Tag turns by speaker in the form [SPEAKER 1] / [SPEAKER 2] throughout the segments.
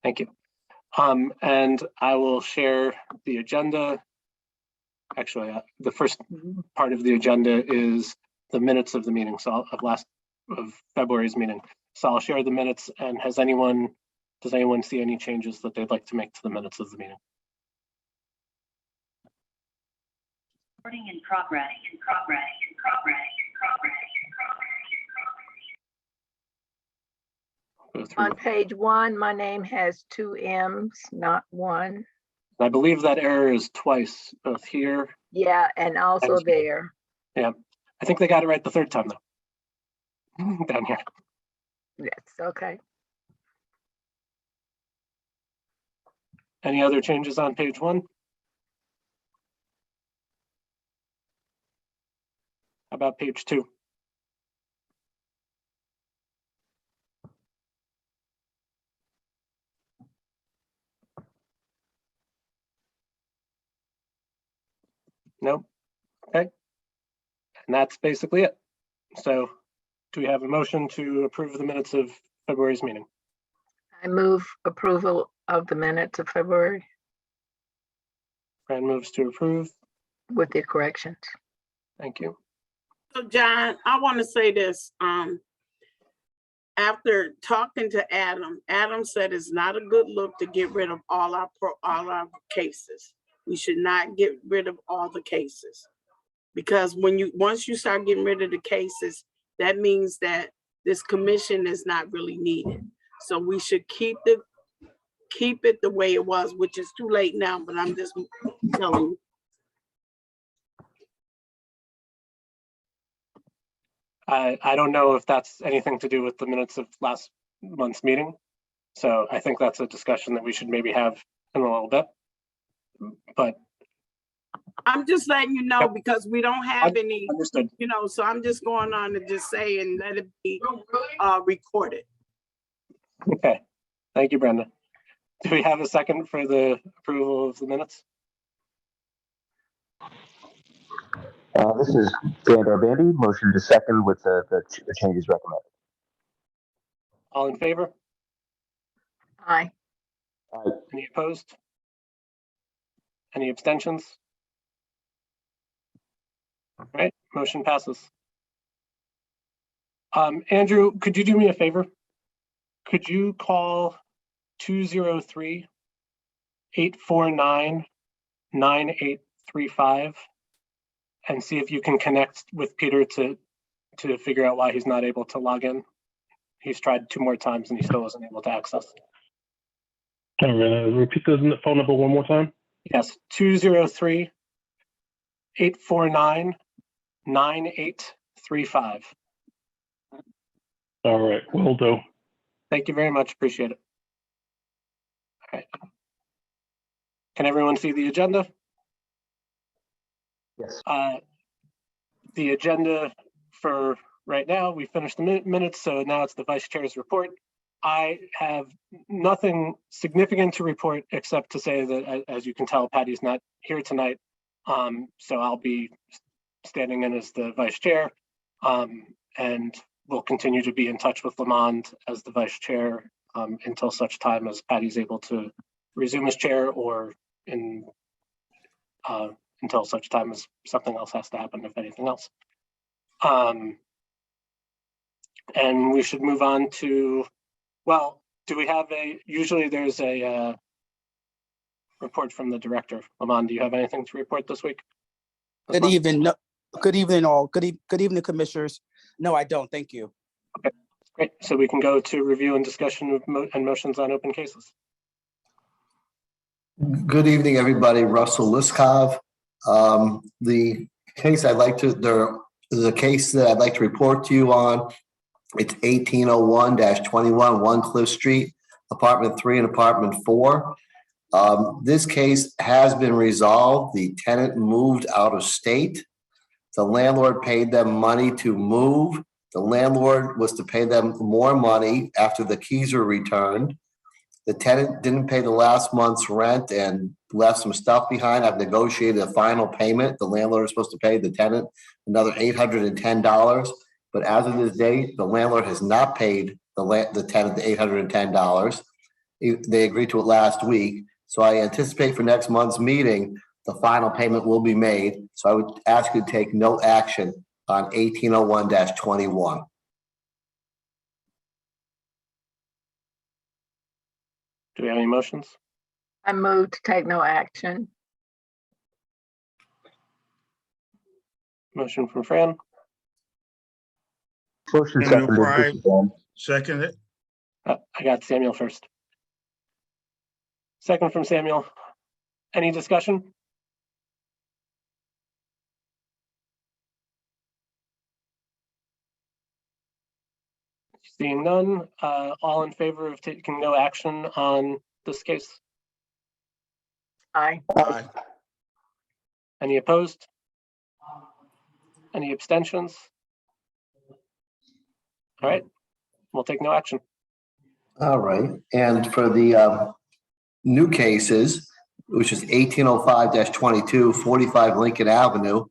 [SPEAKER 1] Thank you. And I will share the agenda. Actually, the first part of the agenda is the minutes of the meeting, so of February's meeting. So I'll share the minutes. And does anyone see any changes that they'd like to make to the minutes of the meeting?
[SPEAKER 2] Recording in progress.
[SPEAKER 1] Go through.
[SPEAKER 3] On page 1, my name has 2 M's, not 1.
[SPEAKER 1] I believe that error is twice, both here.
[SPEAKER 3] Yeah, and also
[SPEAKER 1] And
[SPEAKER 3] there.
[SPEAKER 1] Yeah, I think they got it right the third time though. Down here.
[SPEAKER 3] Yes, okay.
[SPEAKER 1] Any other changes on page 1? How about page 2? Nope. Okay. And that's basically it. So do we have a motion to approve the minutes of February's meeting?
[SPEAKER 3] I move approval of the minutes of February
[SPEAKER 1] Fran moves to approve.
[SPEAKER 3] with the corrections.
[SPEAKER 1] Thank you.
[SPEAKER 4] So John, I want to say this. After talking to Adam said it's not a good look to get rid of all our cases. We should not get rid of all the cases, because once you start getting rid of the cases, that means that this commission is not really needed. So we should keep it the way it was, which is too late now. But I'm just telling you.
[SPEAKER 1] I don't know if that's anything to do with the minutes of last month's meeting. So I think that's a discussion that we should maybe have in a little bit. But
[SPEAKER 4] I'm just letting you know, because we don't have any,
[SPEAKER 1] understood.
[SPEAKER 4] So I'm just going on to just say and let it be recorded.
[SPEAKER 1] Okay. Thank you, Brenda. Do we have a second for the approval of the minutes?
[SPEAKER 5] This is Dan Darbandy. Motion to second with the changes recommended.
[SPEAKER 1] All in favor?
[SPEAKER 3] Aye.
[SPEAKER 1] Any opposed? Any abstentions? All right, motion passes. Andrew, could you do me a favor? Could you call 203-849-9835 and see if you can connect with Peter to figure out why he's not able to log in? He's tried 2 more times and he still wasn't able to access.
[SPEAKER 6] I'm gonna repeat the phone number one more time.
[SPEAKER 1] Yes, 203-849-9835.
[SPEAKER 6] All right, will do.
[SPEAKER 1] Thank you very much. Appreciate it. All right. Can everyone see the agenda?
[SPEAKER 5] Yes.
[SPEAKER 1] The agenda for right now, we finished the minutes, so now it's the Vice Chair's report. I have nothing significant to report except to say that, as you can tell, Patty's not here tonight. So I'll be standing in as the Vice Chair, and we'll continue to be in touch with Lamond as the Vice Chair until such time as Patty's able to resume as Chair, or until such time as something else has to happen, if anything else. And we should move on to, well, do we have usually there's a report from the director. Lamond, do you have anything to report this week?
[SPEAKER 7] Good evening. No, good evening, all. Good evening, commissioners. No, I don't. Thank you.
[SPEAKER 1] Okay, great. So we can go to review and discussion of and motions on open cases.
[SPEAKER 8] Good evening, everybody. Russell Liskov. The case there is a case that I'd like to report to you on. It's 1801-21 One Cliff Street, apartment 3 and apartment 4. This case has been resolved. The tenant moved out of state. The landlord paid them money to move. The landlord was to pay them more money after the keys were returned. The tenant didn't pay the last month's rent and left some stuff behind. I've negotiated a final payment. The landlord is supposed to pay the tenant another $810. But as of this date, the landlord has not paid the tenant the $810. They agreed to it last week. So I anticipate for next month's meeting, the final payment will be made. So I would ask you to take no action on 1801-21.
[SPEAKER 1] Do we have any motions?
[SPEAKER 3] I move to take no action.
[SPEAKER 1] Motion from Fran,
[SPEAKER 5] Motion
[SPEAKER 9] Samuel
[SPEAKER 5] seconded.
[SPEAKER 9] Pride.
[SPEAKER 5] This is Dan.
[SPEAKER 9] Seconded.
[SPEAKER 1] I got Samuel first. Second from Samuel. Any discussion? Seeing none, all in favor of taking no action on this case?
[SPEAKER 3] Aye.
[SPEAKER 9] Aye.
[SPEAKER 1] Any opposed? Any abstentions? All right, we'll take no action.
[SPEAKER 8] All right. And for the new cases, which is 1805-22, 45 Lincoln Avenue,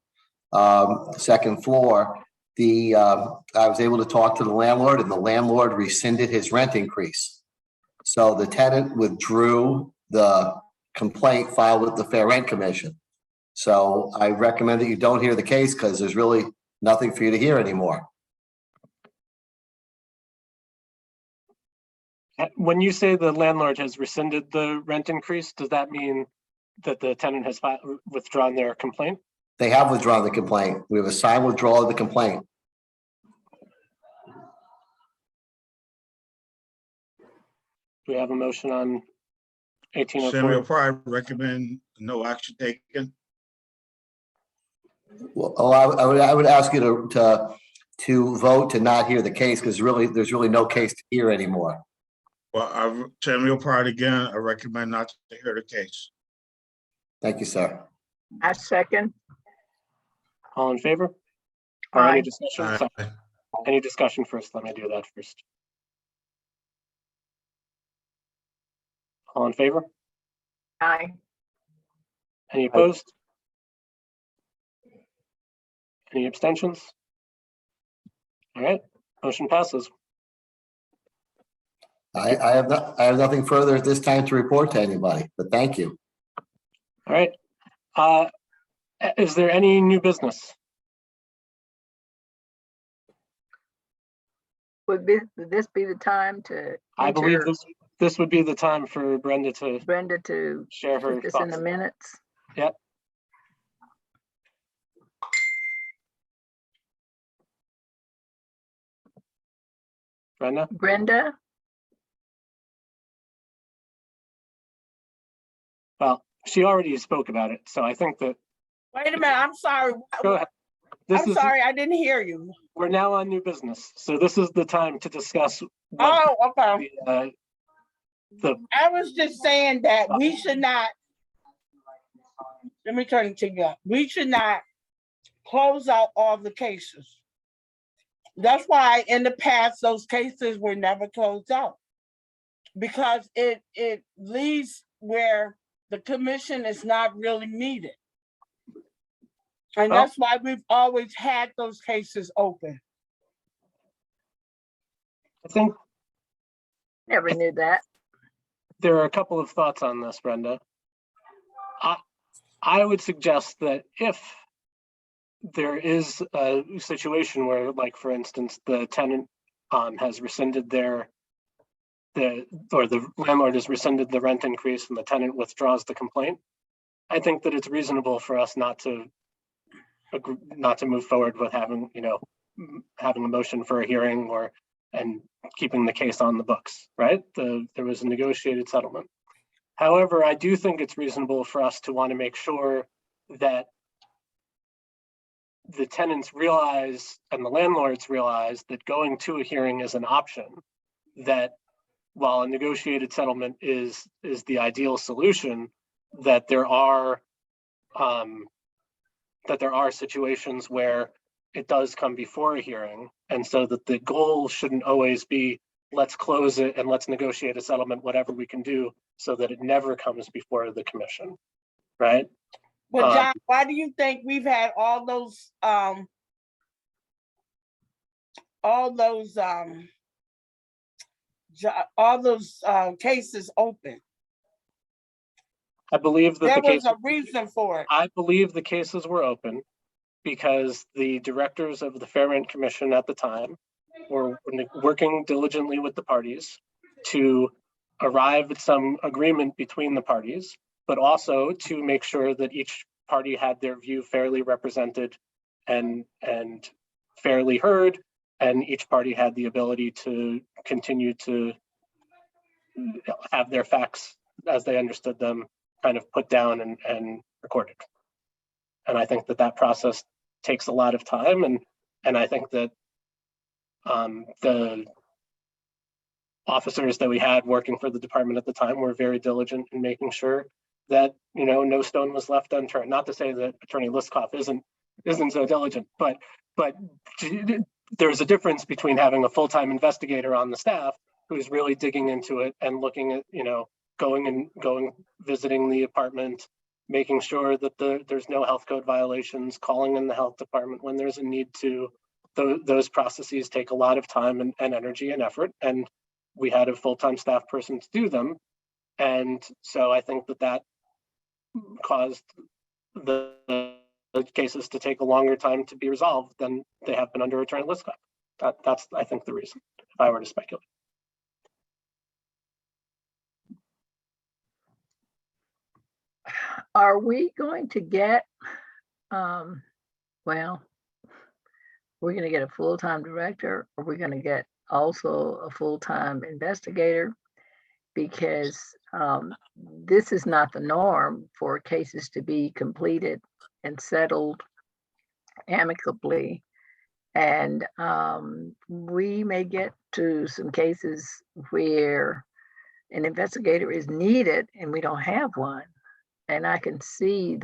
[SPEAKER 8] second floor, I was able to talk to the landlord, and the landlord rescinded his rent increase. So the tenant withdrew the complaint filed with the Fair Rent Commission. So I recommend that you don't hear the case because there's really nothing for you to hear anymore.
[SPEAKER 1] When you say the landlord has rescinded the rent increase, does that mean that the tenant has withdrawn their complaint?
[SPEAKER 8] They have withdrawn the complaint. We have a signed withdrawal of the complaint.
[SPEAKER 1] Do we have a motion on
[SPEAKER 9] Samuel
[SPEAKER 1] 1804?
[SPEAKER 9] Pride recommend no action taken.
[SPEAKER 8] Well, I would ask you to vote to not hear the case because there's really no case to hear anymore.
[SPEAKER 9] Well, Samuel Pride again, I recommend not to hear the case.
[SPEAKER 8] Thank you, sir.
[SPEAKER 3] I second.
[SPEAKER 1] All in favor? Or any
[SPEAKER 3] Aye.
[SPEAKER 1] discussion?
[SPEAKER 9] Aye.
[SPEAKER 1] Sorry. Any discussion first? Let me do that first. All in favor?
[SPEAKER 3] Aye.
[SPEAKER 1] Any opposed? Any abstentions? All right, motion passes.
[SPEAKER 8] I have nothing further at this time to report to anybody, but thank you.
[SPEAKER 1] All right. Is there any new business?
[SPEAKER 3] Would this be the time to
[SPEAKER 1] I believe
[SPEAKER 3] enter
[SPEAKER 1] this would be the time for Brenda to
[SPEAKER 3] Brenda to
[SPEAKER 1] share her
[SPEAKER 3] put this in the
[SPEAKER 1] thoughts.
[SPEAKER 3] minutes?
[SPEAKER 1] Yep. Brenda?
[SPEAKER 3] Brenda?
[SPEAKER 1] Well, she already spoke about it, so I think that,
[SPEAKER 4] Wait a minute, I'm sorry.
[SPEAKER 1] go ahead. This
[SPEAKER 4] I'm
[SPEAKER 1] is,
[SPEAKER 4] sorry, I didn't hear you.
[SPEAKER 1] we're now on new business, so this is the time to discuss what
[SPEAKER 4] Oh, okay.
[SPEAKER 1] the
[SPEAKER 4] I was just saying that we should not, let me turn it to you. We should not close out all the cases. That's why in the past, those cases were never closed out. Because it leaves where the commission is not really needed. And
[SPEAKER 1] Well-
[SPEAKER 4] that's why we've always had those cases open.
[SPEAKER 1] I think
[SPEAKER 3] Never knew that.
[SPEAKER 1] there are a couple of thoughts on this, Brenda. I would suggest that if there is a situation where, like, for instance, the tenant has rescinded the landlord has rescinded the rent increase and the tenant withdraws the complaint, I think that it's reasonable for us not to move forward with having a motion for a hearing and keeping the case on the books, right? There was a negotiated settlement. However, I do think it's reasonable for us to want to make sure that the tenants realize and the landlords realize that going to a hearing is an option, that while a negotiated settlement is the ideal solution, that there are situations where it does come before a hearing, and so that the goal shouldn't always be let's close it and let's negotiate a settlement, whatever we can do, so that it never comes before the commission, right?
[SPEAKER 4] But John, why do you think we've had all those cases open?
[SPEAKER 1] I believe that
[SPEAKER 4] There
[SPEAKER 1] the
[SPEAKER 4] was
[SPEAKER 1] case,
[SPEAKER 4] a reason for it.
[SPEAKER 1] I believe the cases were open because the directors of the Fair Rent Commission at the time were working diligently with the parties to arrive at some agreement between the parties, but also to make sure that each party had their view fairly represented and fairly heard, and each party had the ability to continue to have their facts as they understood them kind of put down and recorded. And I think that process takes a lot of time, and I think that the officers that we had working for the department at the time were very diligent in making sure that no stone was left unturned. Not to say that Attorney Liskoff isn't so diligent, but there's a difference between having a full-time investigator on the staff who's really digging into it and looking at going visiting the apartment, making sure that there's no health code violations, calling in the health department when there's a need to. Those processes take a lot of time and energy and effort, and we had a full-time staff person to do them. And so I think that caused the cases to take a longer time to be resolved than they have been under Attorney Liskoff. That's, I think, the reason, if I were to speculate.
[SPEAKER 3] Are we going to get, well, we're going to get a full-time director, or we're going to get also a full-time investigator? Because this is not the norm for cases to be completed and settled amicably. And we may get to some cases where an investigator is needed and we don't have one. And I can see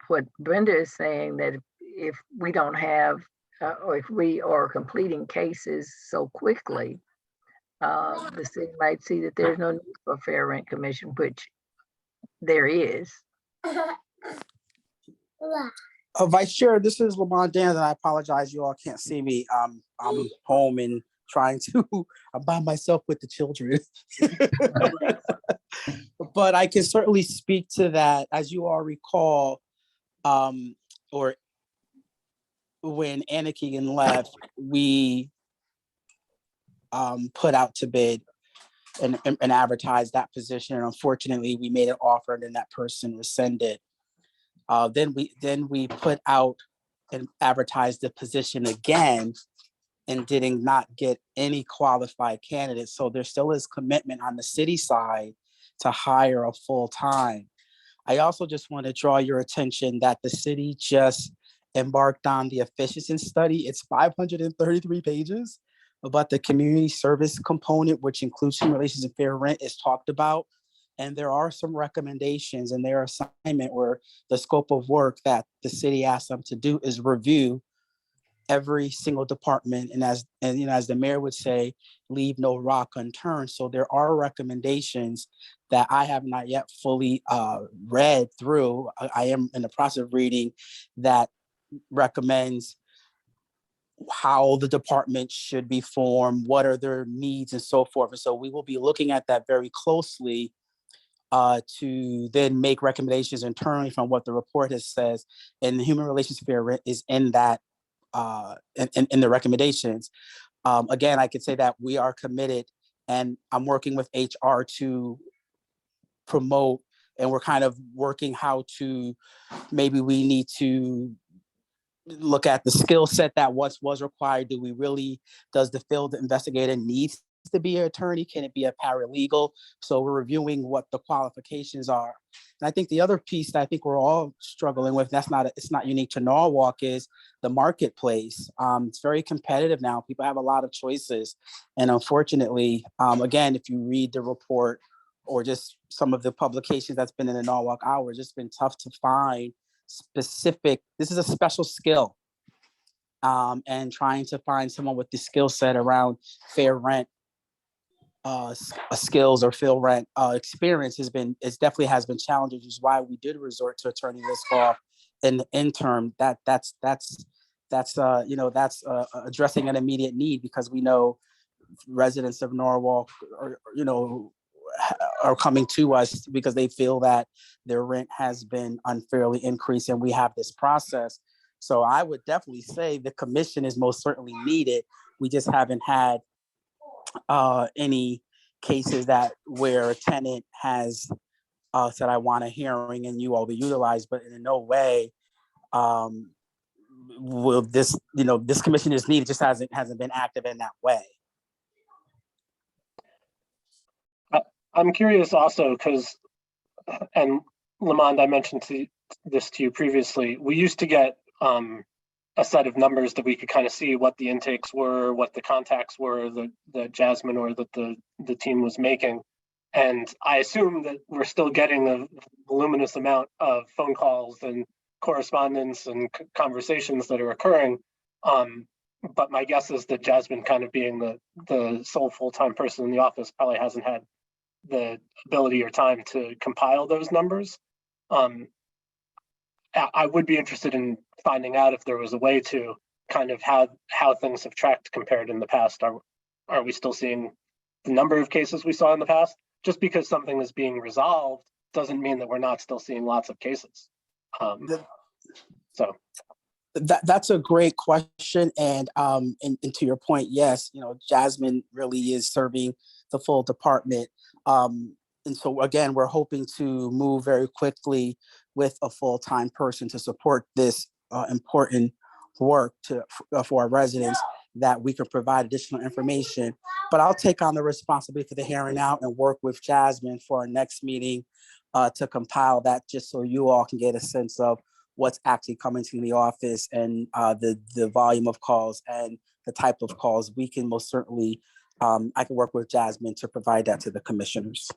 [SPEAKER 3] what Brenda is saying, that if we don't have, or if we are completing cases so quickly, the city might see that there's no need for a Fair Rent Commission, which there is.
[SPEAKER 7] Vice Chair, this is Lamont Dan, and I apologize, you all can't see me. I'm home and trying to, I'm by myself with the children. But I can certainly speak to that. As you all recall, or when Anna Keegan left, we put out to bid and advertised that position. And unfortunately, we made an offer and then that person rescinded. Then we put out and advertised the position again and did not get any qualified candidates. So there still is commitment on the city side to hire a full-time. I also just want to draw your attention that the city just embarked on the efficiency study. It's 533 pages, but the community service component, which includes human relations and fair rent, is talked about. And there are some recommendations in their assignment where the scope of work that the city asked them to do is review every single department. And as the mayor would say, leave no rock unturned. So there are recommendations that I have not yet fully read through. I am in the process of reading that recommends how the department should be formed, what are their needs and so forth. And so we will be looking at that very closely to then make recommendations internally from what the report has says. And the human relations fair rent is in that, in the recommendations. Again, I could say that we are committed, and I'm working with HR to promote, and we're kind of working how to, maybe we need to look at the skill set that once was required. Does the field investigator needs to be an attorney? Can it be a paralegal? So we're reviewing what the qualifications are. And I think the other piece that I think we're all struggling with, it's not unique to Norwalk, is the marketplace. It's very competitive now. People have a lot of choices. And unfortunately, again, if you read the report or just some of the publications that's been in the Norwalk Hour, it's just been tough to find specific, this is a special skill. And trying to find someone with the skill set around fair rent skills or fair rent experience has been challenging, which is why we did resort to Attorney Liskoff in the interim. That's addressing an immediate need, because we know residents of Norwalk are coming to us because they feel that their rent has been unfairly increased, and we have this process. So I would definitely say the commission is most certainly needed. We just haven't had any cases where a tenant has said, I want a hearing and you all be utilized, but in no way will this commission is needed, just hasn't been active in that way.
[SPEAKER 1] I'm curious also because, and Lamond, I mentioned this to you previously, we used to get a set of numbers that we could kind of see what the intakes were, what the contacts were that Jasmine or that the team was making. And I assume that we're still getting a voluminous amount of phone calls and correspondence and conversations that are occurring. But my guess is that Jasmine, kind of being the sole full-time person in the office, probably hasn't had the ability or time to compile those numbers. I would be interested in finding out if there was a way to kind of how things have tracked compared in the past. Are we still seeing the number of cases we saw in the past? Just because something is being resolved doesn't mean that we're not still seeing lots of cases. So
[SPEAKER 7] that's a great question, and to your point, yes, Jasmine really is serving the full department, and so again, we're hoping to move very quickly with a full-time person to support this important work for our residents, that we can provide additional information. But I'll take on the responsibility for the here and now and work with Jasmine for our next meeting to compile that, just so you all can get a sense of what's actually coming to the office and the volume of calls and the type of calls. We can most certainly, I can work with Jasmine to provide that to the commissioners.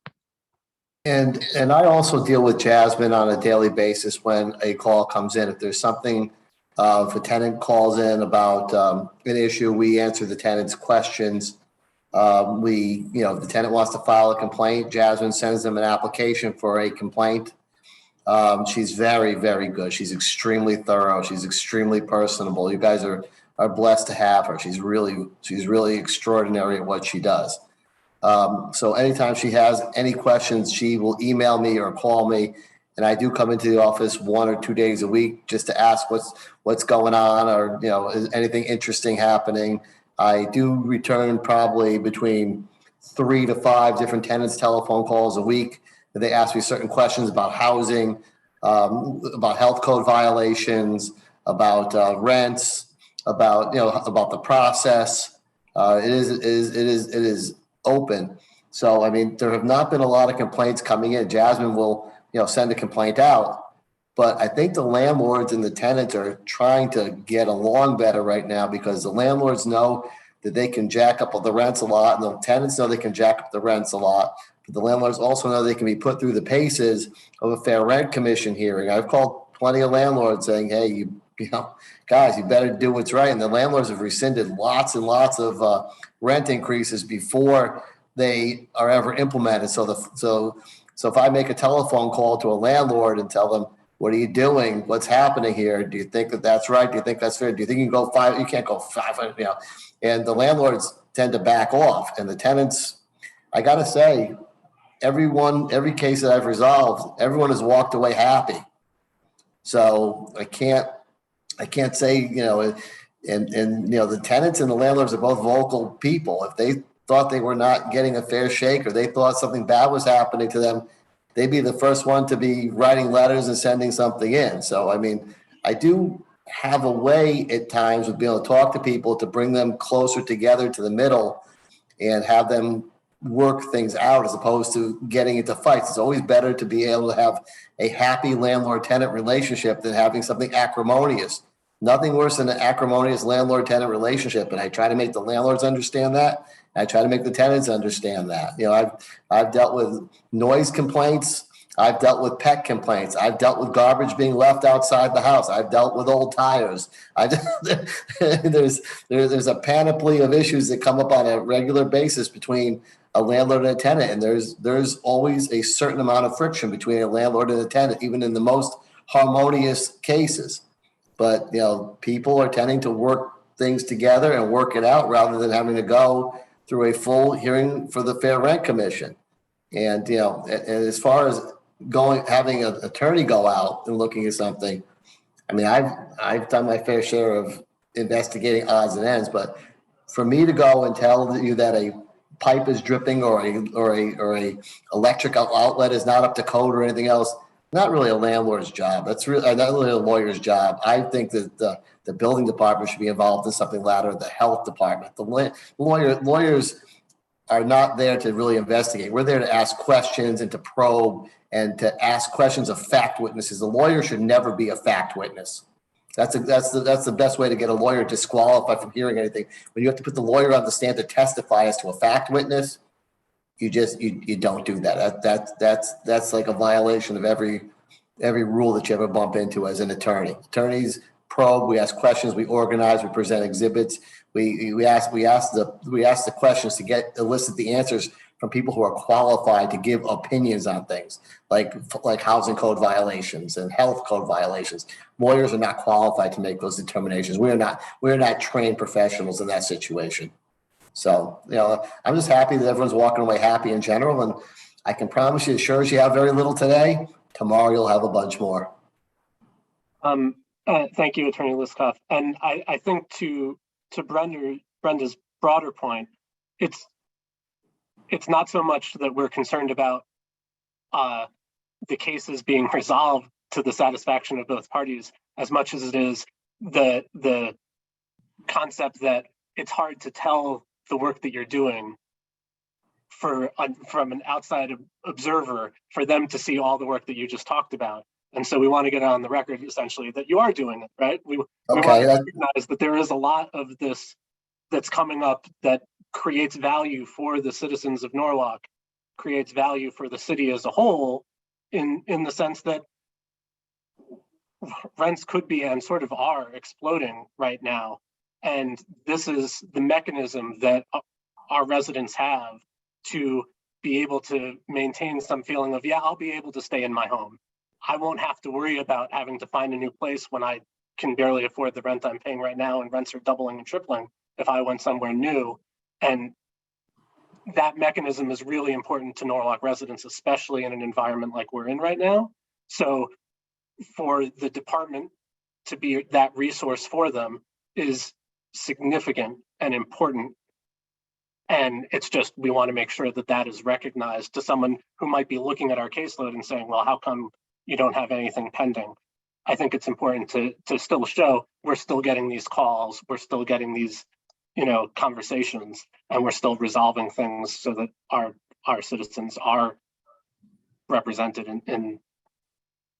[SPEAKER 8] And I also deal with Jasmine on a daily basis when a call comes in. If there's something, if a tenant calls in about an issue, we answer the tenant's questions. If the tenant wants to file a complaint, Jasmine sends them an application for a complaint. She's very, very good. She's extremely thorough. She's extremely personable. You guys are blessed to have her. She's really extraordinary at what she does. So anytime she has any questions, she will email me or call me. And I do come into the office 1 or 2 days a week just to ask what's going on, or, is anything interesting happening. I do return probably between 3 to 5 different tenants' telephone calls a week. They ask me certain questions about housing, about health code violations, about rents, about the process. It is open. So, I mean, there have not been a lot of complaints coming in. Jasmine will, send a complaint out, but I think the landlords and the tenants are trying to get along better right now, because the landlords know that they can jack up the rents a lot, and the tenants know they can jack up the rents a lot. But the landlords also know they can be put through the paces of a fair rent commission hearing. I've called plenty of landlords saying, hey, guys, you better do what's right. And the landlords have rescinded lots and lots of rent increases before they are ever implemented. So if I make a telephone call to a landlord and tell them, what are you doing? What's happening here? Do you think that that's right? Do you think that's fair? Do you think you can go 5? You can't go 5, and the landlords tend to back off. And the tenants, I got to say, every case that I've resolved, everyone has walked away happy. So I can't say, the tenants and the landlords are both vocal people. If they thought they were not getting a fair shake, or they thought something bad was happening to them, they'd be the first one to be writing letters and sending something in. So, I mean, I do have a way at times of being able to talk to people to bring them closer together to the middle and have them work things out, as opposed to getting into fights. It's always better to be able to have a happy landlord-tenant relationship than having something acrimonious. Nothing worse than an acrimonious landlord-tenant relationship. And I try to make the landlords understand that. I try to make the tenants understand that. I've dealt with noise complaints. I've dealt with pet complaints. I've dealt with garbage being left outside the house. I've dealt with old tires. There's a panoply of issues that come up on a regular basis between a landlord and a tenant, and there's always a certain amount of friction between a landlord and a tenant, even in the most harmonious cases. But people are tending to work things together and work it out rather than having to go through a full hearing for the Fair Rent Commission. And, and as far as having an attorney go out and looking at something, I mean, I've done my fair share of investigating odds and ends, but for me to go and tell you that a pipe is dripping or a electric outlet is not up to code or anything else, not really a landlord's job. That's really not really a lawyer's job. I think that the building department should be involved in something latter, the health department. The lawyers are not there to really investigate. We're there to ask questions and to probe and to ask questions of fact witnesses. A lawyer should never be a fact witness. That's the best way to get a lawyer disqualified from hearing anything. When you have to put the lawyer on the stand to testify as to a fact witness, you don't do that. That's like a violation of every rule that you ever bump into as an attorney. Attorneys probe, we ask questions, we organize, we present exhibits, we ask the questions to elicit the answers from people who are qualified to give opinions on things like housing code violations and health code violations. Lawyers are not qualified to make those determinations. We're not trained professionals in that situation. So, I'm just happy that everyone's walking away happy in general. And I can promise you, as sure as you have very little today, tomorrow you'll have a bunch more.
[SPEAKER 1] Thank you, Attorney Liskoff. And I think to Brenda's broader point, it's not so much that we're concerned about the cases being resolved to the satisfaction of both parties, as much as it is the concept that it's hard to tell the work that you're doing from an outside observer for them to see all the work that you just talked about. And so we want to get on the record essentially that you are doing it, right? We want to recognize that there is a lot of this that's coming up that creates value for the citizens of Norwalk, creates value for the city as a whole, in the sense that rents could be and sort of are exploding right now. And this is the mechanism that our residents have to be able to maintain some feeling of, yeah, I'll be able to stay in my home. I won't have to worry about having to find a new place when I can barely afford the rent I'm paying right now, and rents are doubling and tripling if I went somewhere new. And that mechanism is really important to Norwalk residents, especially in an environment like we're in right now. So for the department to be that resource for them is significant and important. And it's just, we want to make sure that that is recognized to someone who might be looking at our caseload and saying, well, how come you don't have anything pending? I think it's important to still show we're still getting these calls, we're still getting these, conversations, and we're still resolving things so that our citizens are represented in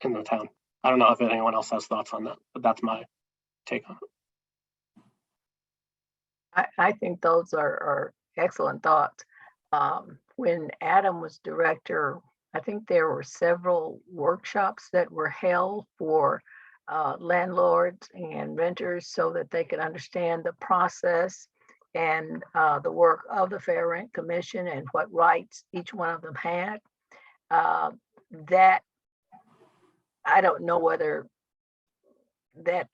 [SPEAKER 1] the town. I don't know if anyone else has thoughts on that, but that's my take on it.
[SPEAKER 3] I think those are excellent thoughts. When Adam was director, I think there were several workshops that were held for landlords and renters so that they could understand the process and the work of the Fair Rent Commission and what rights each one of them had. That I don't know whether that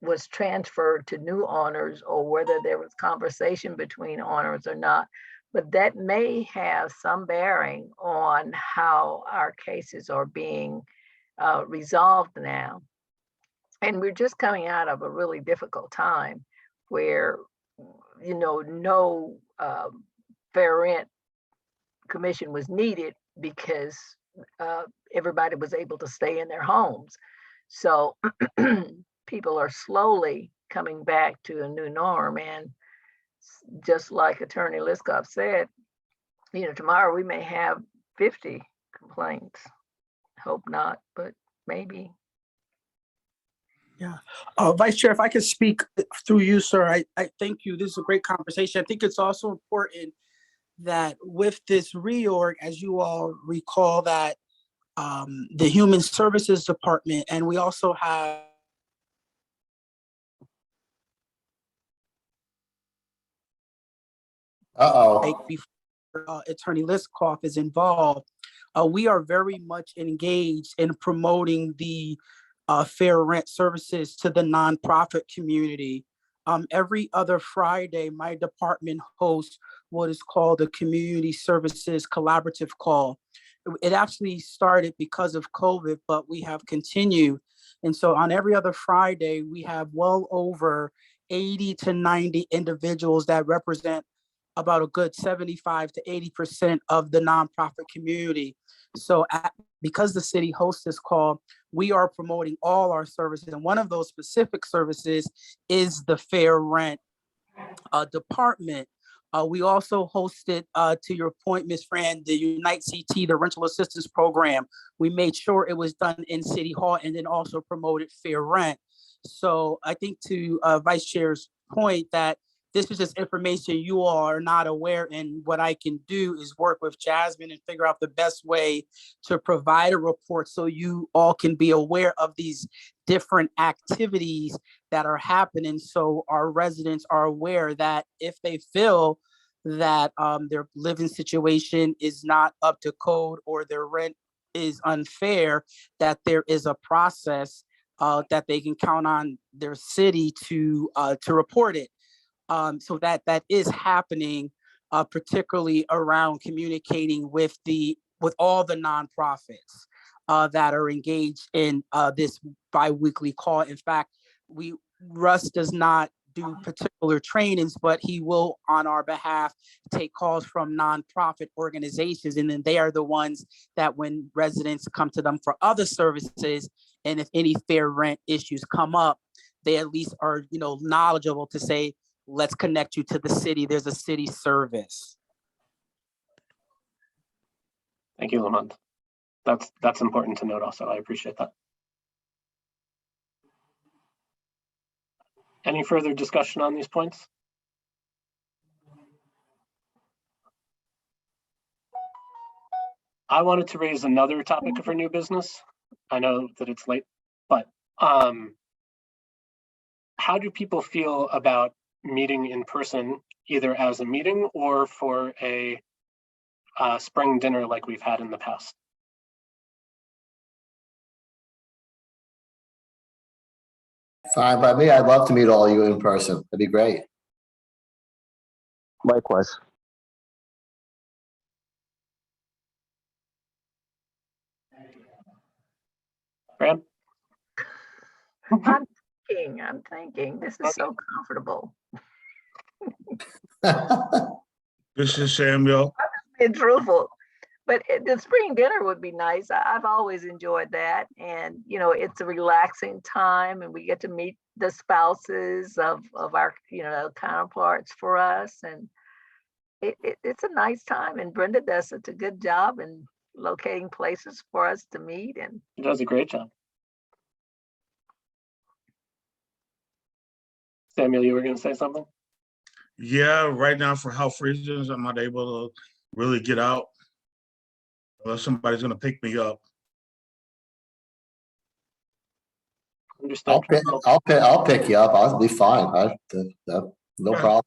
[SPEAKER 3] was transferred to new owners or whether there was conversation between owners or not, but that may have some bearing on how our cases are being resolved now. And we're just coming out of a really difficult time where, no Fair Rent Commission was needed because everybody was able to stay in their homes. So people are slowly coming back to a new norm. And just like Attorney Liskoff said, tomorrow we may have 50 complaints. Hope not, but maybe.
[SPEAKER 7] Yeah. Vice Chair, if I could speak through you, sir, I thank you. This is a great conversation. I think it's also important that with this reorg, as you all recall, that the Human Services Department, and we also have before Attorney Liskoff is involved, we are very much engaged in promoting the fair rent services to the nonprofit community every other Friday, my department hosts what is called a Community Services Collaborative Call. It actually started because of COVID, but we have continued. And so on every other Friday, we have well over 80 to 90 individuals that represent about a good 75 to 80% of the nonprofit community. So because the city hosts this call, we are promoting all our services. And one of those specific services is the fair rent department. We also hosted, to your point, Ms. Fran, the Unite CT, the rental assistance program. We made sure it was done in City Hall and then also promoted fair rent. So I think to Vice Chair's point that this is just information you all are not aware, and what I can do is work with Jasmine and figure out the best way to provide a report so you all can be aware of these different activities that are happening, so our residents are aware that if they feel that their living situation is not up to code or their rent is unfair, that there is a process that they can count on their city to report it. So that is happening, particularly around communicating with all the nonprofits that are engaged in this biweekly call. In fact, Russ does not do particular trainings, but he will, on our behalf, take calls from nonprofit organizations, and then they are the ones that when residents come to them for other services, and if any fair rent issues come up, they at least are, knowledgeable to say, let's connect you to the city. There's a city service.
[SPEAKER 1] Thank you, Lamont. That's important to note also. I appreciate that. Any further discussion on these points? I wanted to raise another topic for new business. I know that it's late, but how do people feel about meeting in person, either as a meeting or for a spring dinner like we've had in the past?
[SPEAKER 8] Fine by me. I'd love to meet all you in person. That'd be great.
[SPEAKER 5] Likewise.
[SPEAKER 1] Graham?
[SPEAKER 3] I'm thinking, this is so comfortable.
[SPEAKER 9] This is Samuel.
[SPEAKER 3] Being truthful, but the spring dinner would be nice. I've always enjoyed that, and it's a relaxing time, and we get to meet the spouses of our counterparts for us, and it's a nice time. And Brenda does such a good job in locating places for us to meet, and
[SPEAKER 1] He does a great job. Samuel, you were going to say something?
[SPEAKER 9] Yeah, right now for health reasons, I'm not able to really get out unless somebody's gonna pick me up.
[SPEAKER 1] Understood.
[SPEAKER 8] I'll pick you up. I'll be fine. No
[SPEAKER 9] Yeah.
[SPEAKER 8] problem.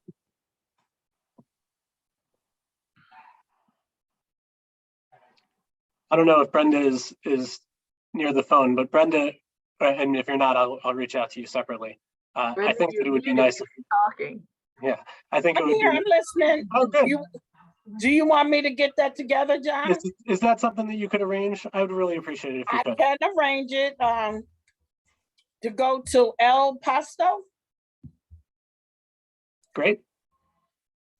[SPEAKER 1] I don't know if Brenda is near the phone, but Brenda, and if you're not, I'll reach out to you separately. I
[SPEAKER 3] Brenda,
[SPEAKER 1] think that it would be
[SPEAKER 3] you're
[SPEAKER 1] nice.
[SPEAKER 3] talking.
[SPEAKER 1] Yeah, I think it
[SPEAKER 10] I'm
[SPEAKER 1] would
[SPEAKER 10] here,
[SPEAKER 1] be.
[SPEAKER 10] I'm listening.
[SPEAKER 1] Oh, good.
[SPEAKER 10] Do you want me to get that together, John?
[SPEAKER 1] Is that something that you could arrange? I would really appreciate it if you
[SPEAKER 10] I
[SPEAKER 1] could.
[SPEAKER 10] can arrange it to go to El Pasto,
[SPEAKER 1] Great.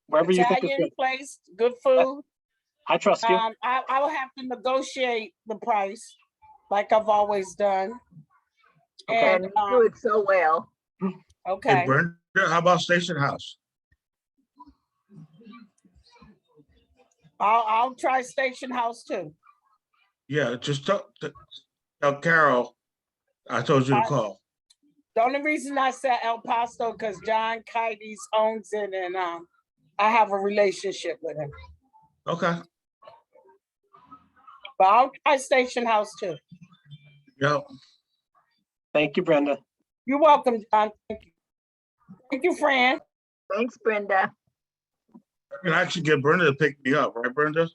[SPEAKER 1] Wherever you think is
[SPEAKER 10] Italian
[SPEAKER 1] good.
[SPEAKER 10] place, good food.
[SPEAKER 1] I trust you.
[SPEAKER 10] I will have to negotiate the price like I've always done.
[SPEAKER 1] Okay.
[SPEAKER 3] And you do it so well.
[SPEAKER 9] Hey,
[SPEAKER 10] Okay,
[SPEAKER 9] Brenda, how about Station House?
[SPEAKER 10] I'll try Station House too.
[SPEAKER 9] Yeah, just tell Carol I told you to call.
[SPEAKER 10] The only reason I said El Pasto because John Kites owns it, and I have a relationship with him.
[SPEAKER 9] Okay.
[SPEAKER 10] But I'll try Station House too.
[SPEAKER 9] Yep.
[SPEAKER 1] Thank you, Brenda.
[SPEAKER 10] You're welcome, John. Thank you. Thank you, Fran.
[SPEAKER 3] Thanks, Brenda.
[SPEAKER 9] I can actually get Brenda to pick me up, right, Brenda?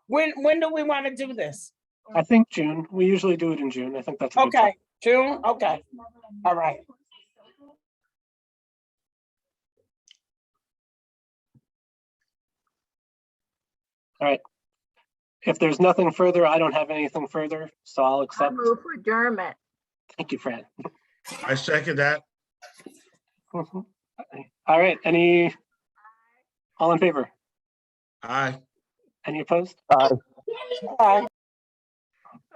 [SPEAKER 10] When do we want to do this?
[SPEAKER 1] I think June. We usually do it in June. I think that's a good
[SPEAKER 10] Okay, June? Okay. All right.
[SPEAKER 1] If there's nothing further, I don't have anything further, so I'll
[SPEAKER 3] I
[SPEAKER 1] accept.
[SPEAKER 3] move for adjournment.
[SPEAKER 1] Thank you, Fran.
[SPEAKER 9] I second that.
[SPEAKER 1] Mhm. All right, all in favor?
[SPEAKER 9] Aye.
[SPEAKER 1] Any opposed?
[SPEAKER 10] Bye.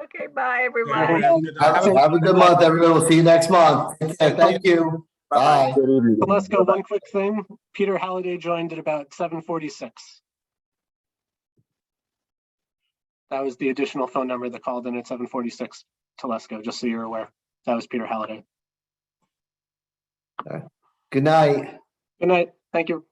[SPEAKER 3] Okay, bye, everybody.
[SPEAKER 9] Good night.
[SPEAKER 8] Have a good month, everyone. We'll see you next month. Take care. Thank you. Bye.
[SPEAKER 5] Good evening.
[SPEAKER 1] Let's go. One quick thing. Peter Halliday joined at about 7:46. That was the additional phone number that called in at 7:46 to Lesko, just so you're aware. That was Peter Halliday.
[SPEAKER 8] Good night.
[SPEAKER 1] Good night. Thank you.